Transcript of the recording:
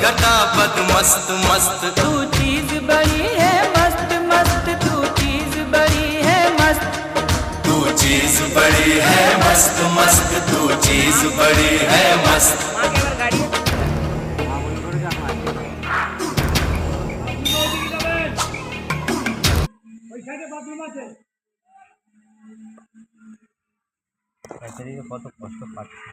घटा बद मस्त मस्त। तू चीज बड़ी है मस्त मस्त, तू चीज बड़ी है मस्त, तू चीज बड़ी है मस्त मस्त, तू चीज बड़ी है मस्त। কত কষ্ট পাচ্ছে।